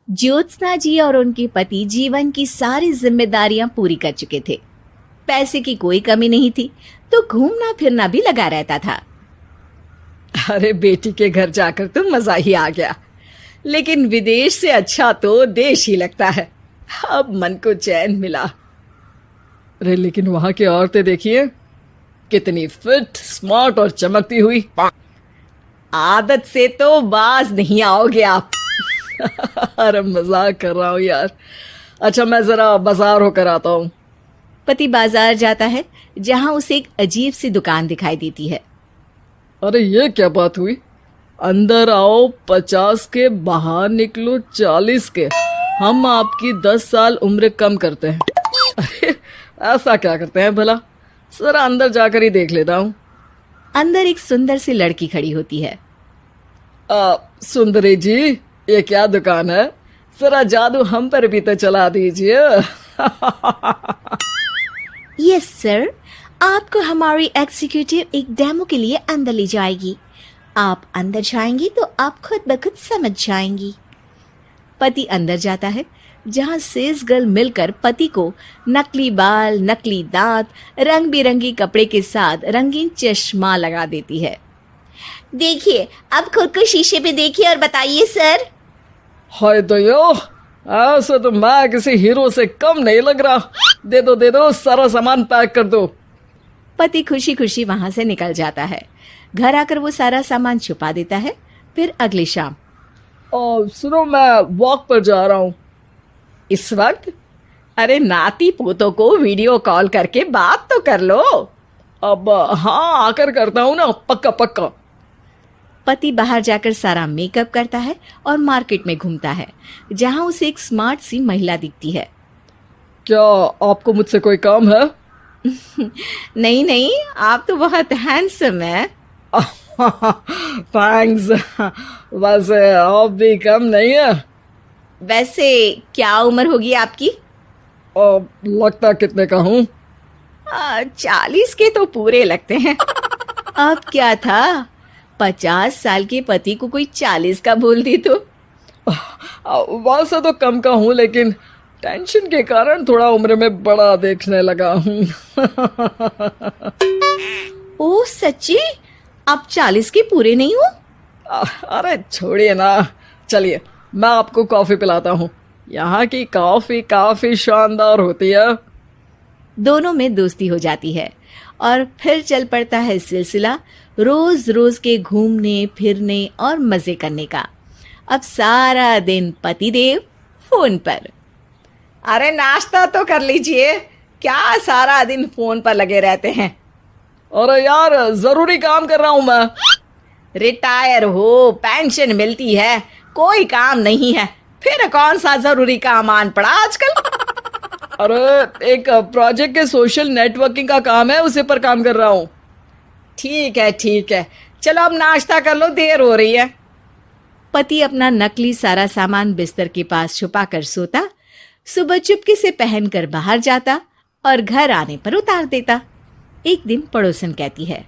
ज्योत्सना जी और उनके पति जीवन की सारी जिम्मेदारियां पूरी कर चुके थे। पैसे की कोई कमी नहीं थी, तो घूमना फिरना भी लगा रहता था। अरे बेटी के घर जाकर तो मजा ही आ गया, लेकिन विदेश से अच्छा तो देश ही लगता है। अब मन को चैन मिला। अरे लेकिन वहां की औरतें देखिए, कितनी फिट, स्मार्ट और चमकती हुई। आदत से तो बाज नहीं आओगे आप। अरे मजाक कर रहा हूँ यार। अच्छा मैं जरा बाजार होकर आता हूँ। पति बाजार जाता है, जहां उसे एक अजीब सी दुकान दिखाई देती है। अरे ये क्या बात हुई? अंदर आओ 50 के, बाहर निकलो 40 के। हम आपकी 10 साल उम्र कम करते हैं। अरे ऐसा क्या करते हैं भला? जरा अंदर जाकर ही देख लेता हूँ। अंदर एक सुंदर सी लड़की खड़ी होती है। सुंदरी जी, ये क्या दुकान है? जरा जादू हम पर भी तो चला दीजिए। यस सर, आपको हमारी एग्जीक्यूटिव एक डेमो के लिए अंदर ले जाएगी। आप अंदर जाएंगी तो आप खुद ब खुद समझ जाएंगी। पति अंदर जाता है, जहां सेल्स गर्ल मिलकर पति को नकली बाल, नकली दांत, रंग बिरंगी कपड़े के साथ रंगीन चश्मा लगा देती है। देखिए, अब खुद को शीशे पे देखिए और बताइए सर। हाय दयो, ऐसे तो मैं किसी हीरो से कम नहीं लग रहा। दे दो, सारा सामान पैक कर दो। पति खुशी खुशी वहां से निकल जाता है। घर आकर वो सारा सामान छुपा देता है। फिर अगली शाम, सुनो मैं वॉक पर जा रहा हूँ। इस वक्त? अरे नाती पोतों को वीडियो कॉल करके बात तो कर लो। अब हाँ, आकर करता हूँ ना, पक्का पक्का। पति बाहर जाकर सारा मेकअप करता है और मार्केट में घूमता है, जहां उसे एक स्मार्ट सी महिला दिखती है। क्या आपको मुझसे कोई काम है? नहीं नहीं, आप तो बहुत हैंडसम हैं। थैंक्स। वैसे आप भी कम नहीं है। वैसे क्या उम्र होगी आपकी? लगता कितने का हूँ? 40 के तो पूरे लगते हैं। अब क्या था, 50 साल के पति को कोई 40 का बोल दी तो। वैसे तो कम का हूँ, लेकिन टेंशन के कारण थोड़ा उम्र में बड़ा देखने लगा हूँ। ओह सच्ची? आप 40 के पूरे नहीं हो? अरे छोड़िए ना, चलिए मैं आपको कॉफी पिलाता हूँ। यहाँ की कॉफी काफी शानदार होती है। दोनों में दोस्ती हो जाती है और फिर चल पड़ता है सिलसिला रोज रोज के घूमने फिरने और मजे करने का। अब सारा दिन पतिदेव फोन पर। अरे नाश्ता तो कर लीजिए, क्या सारा दिन फोन पर लगे रहते हैं? अरे यार जरूरी काम कर रहा हूं मैं। रिटायर हो, पेंशन मिलती है, कोई काम नहीं है, फिर कौन सा जरूरी काम आन पड़ा आजकल? अरे एक प्रोजेक्ट के सोशल नेटवर्किंग का काम है, उसी पर काम कर रहा हूँ। ठीक है, चलो अब नाश्ता कर लो, देर हो रही है। पति अपना नकली सारा सामान बिस्तर के पास छुपा कर सोता, सुबह चुपके से पहनकर बाहर जाता और घर आने पर उतार देता। एक दिन पड़ोसन कहती है,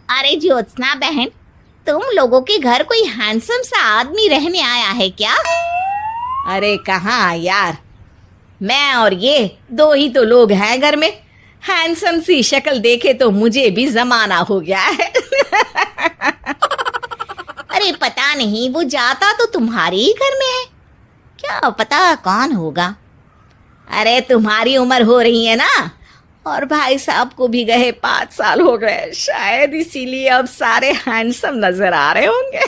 अरे ज्योत्सना बहन, तुम लोगों के घर कोई हैंडसम सा आदमी रहने आया है क्या? अरे कहाँ यार, मैं और ये दो ही तो लोग हैं घर में। हैंडसम सी शक्ल देखे तो मुझे भी जमाना हो गया है। अरे पता नहीं, वो जाता तो तुम्हारे ही घर में है, क्या पता कौन होगा। अरे तुम्हारी उम्र हो रही है ना, और भाई साहब को भी गए 5 साल हो गए, शायद इसीलिए अब सारे हैंडसम नजर आ रहे होंगे।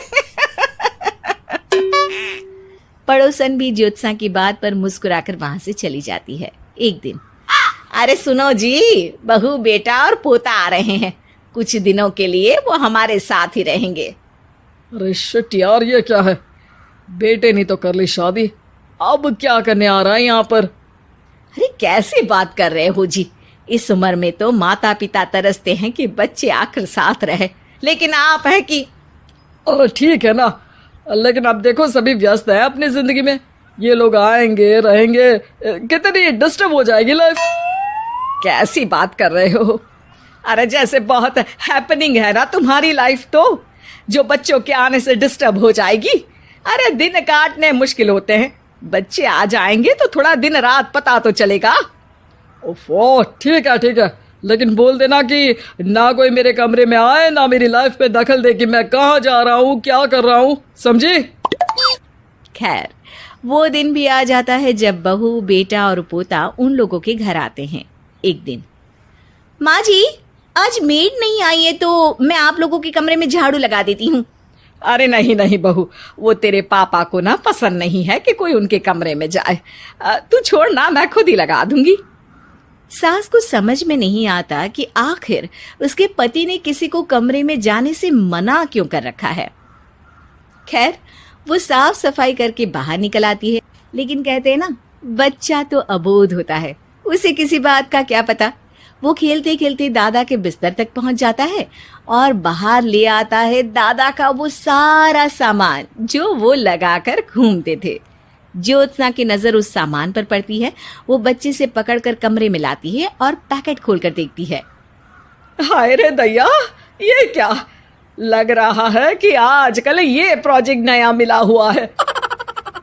पड़ोसन भी ज्योत्सना की बात पर मुस्कुराकर वहां से चली जाती है। एक दिन, अरे सुनो जी, बहू बेटा और पोता आ रहे हैं, कुछ दिनों के लिए वो हमारे साथ ही रहेंगे। अरे शिट यार, ये क्या है? बेटे ने तो कर ली शादी, अब क्या करने आ रहा है यहाँ पर? अरे कैसी बात कर रहे हो जी, इस उम्र में तो माता पिता तरसते हैं कि बच्चे आकर साथ रहे, लेकिन आप है कि। अरे ठीक है ना, लेकिन अब देखो सभी व्यस्त है अपनी जिंदगी में, ये लोग आएंगे रहेंगे, कितनी डिस्टर्ब हो जाएगी लाइफ। कैसी बात कर रहे हो? अरे जैसे बहुत हैपनिंग है ना तुम्हारी लाइफ, तो जो बच्चों के आने से डिस्टर्ब हो जाएगी। अरे दिन काटने मुश्किल होते हैं, बच्चे आ जाएंगे तो थोड़ा दिन रात पता तो चलेगा। ओफो, ठीक है, लेकिन बोल देना कि ना कोई मेरे कमरे में आए, ना मेरी लाइफ पे दखल दे कि मैं कहाँ जा रहा हूँ, क्या कर रहा हूँ, समझी? खैर, वो दिन भी आ जाता है जब बहू, बेटा और पोता उन लोगों के घर आते हैं। एक दिन, माँ जी, आज मेड नहीं आई है तो मैं आप लोगों के कमरे में झाड़ू लगा देती हूँ। अरे नहीं बहू, वो तेरे पापा को ना पसंद नहीं है कि कोई उनके कमरे में जाए। तू छोड़ ना, मैं खुद ही लगा दूंगी। सास को समझ में नहीं आता कि आखिर उसके पति ने किसी को कमरे में जाने से मना क्यों कर रखा है। खैर, वो साफ सफाई करके बाहर निकल आती है, लेकिन कहते हैं ना, बच्चा तो अबोध होता है, उसे किसी बात का क्या पता। वो खेलते खेलते दादा के बिस्तर तक पहुंच जाता है और बाहर ले आता है दादा का वो सारा सामान जो वो लगाकर घूमते थे। ज्योत्सना की नजर उस सामान पर पड़ती है। वो बच्चे से पकड़कर कमरे में लाती है और पैकेट खोलकर देखती है। हाय रे दैया, ये क्या? लग रहा है कि आजकल ये प्रोजेक्ट नया मिला हुआ है।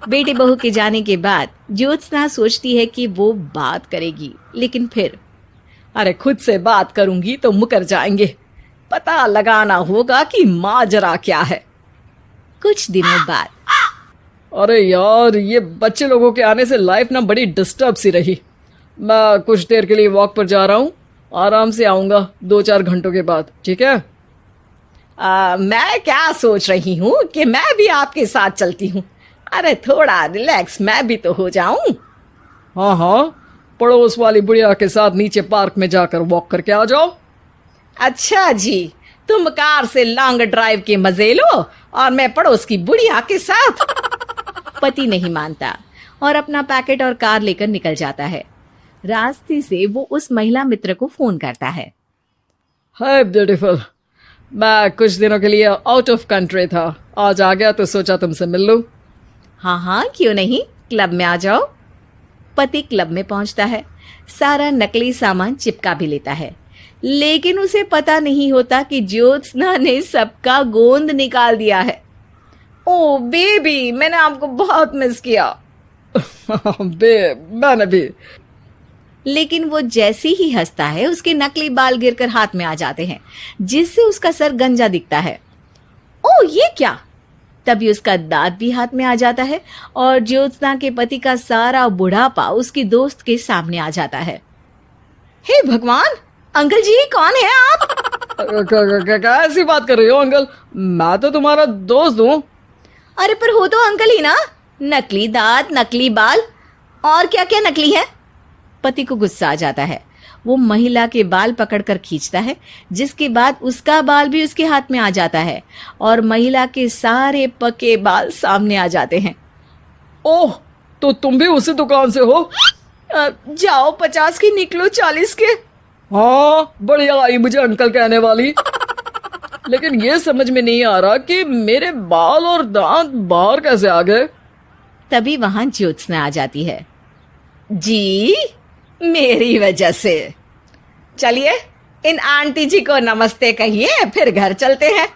बेटे बहू के जाने के बाद ज्योत्सना सोचती है कि वो बात करेगी, लेकिन फिर अरे खुद से बात करूंगी तो मुकर जाएंगे। पता लगाना होगा कि माजरा क्या है। कुछ दिनों बाद, अरे यार, ये बच्चे लोगों के आने से लाइफ ना बड़ी डिस्टर्ब सी रही। मैं कुछ देर के लिए वॉक पर जा रहा हूँ, आराम से आऊँगा 2-4 घंटों के बाद, ठीक है? मैं क्या सोच रही हूँ कि मैं भी आपके साथ चलती हूँ। अरे थोड़ा रिलैक्स मैं भी तो हो जाऊं। हाँ, पड़ोस वाली बुढ़िया के साथ नीचे पार्क में जाकर वॉक करके आ जाओ। अच्छा जी, तुम कार से लॉन्ग ड्राइव के मजे लो और मैं पड़ोस की बुढ़िया के साथ। पति नहीं मानता और अपना पैकेट और कार लेकर निकल जाता है। रास्ते से वो उस महिला मित्र को फोन करता है। हाय ब्यूटीफुल, मैं कुछ दिनों के लिए आउट ऑफ कंट्री था, आज आ गया तो सोचा तुमसे मिल लूं। हाँ, क्यों नहीं, क्लब में आ जाओ। पति क्लब में पहुंचता है, सारा नकली सामान चिपका भी लेता है, लेकिन उसे पता नहीं होता कि ज्योत्सना ने सबका गोंद निकाल दिया है। ओ बेबी, मैंने आपको बहुत मिस किया। मैंने भी। लेकिन वो जैसे ही हंसता है, उसके नकली बाल गिरकर हाथ में आ जाते हैं, जिससे उसका सर गंजा दिखता है। ओ ये क्या? तभी उसका दांत भी हाथ में आ जाता है और ज्योत्सना के पति का सारा बुढ़ापा उसकी दोस्त के सामने आ जाता है। हे भगवान, अंकल जी कौन है आप? क्या ऐसी बात कर रही हो अंकल? मैं तो तुम्हारा दोस्त हूँ। अरे पर हो तो अंकल ही ना। नकली दांत, नकली बाल और क्या क्या नकली है। पति को गुस्सा आ जाता है। वो महिला के बाल पकड़कर खींचता है, जिसके बाद उसका बाल भी उसके हाथ में आ जाता है और महिला के सारे पके बाल सामने आ जाते हैं। ओह, तो तुम भी उसी दुकान से हो? जाओ 50 की निकलो 40 के। हाँ, बढ़िया आई मुझे अंकल कहने वाली। लेकिन ये समझ में नहीं आ रहा कि मेरे बाल और दांत बाहर कैसे आ गए। तभी वहां ज्योत्सना आ जाती है। जी, मेरी वजह से। चलिए इन आंटी जी को नमस्ते कहिए, फिर घर चलते हैं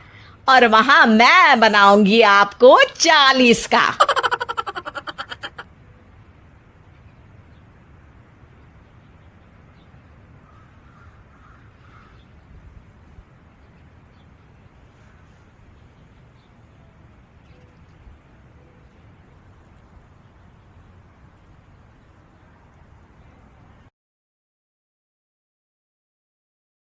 और वहां मैं बनाऊंगी आपको 40 का।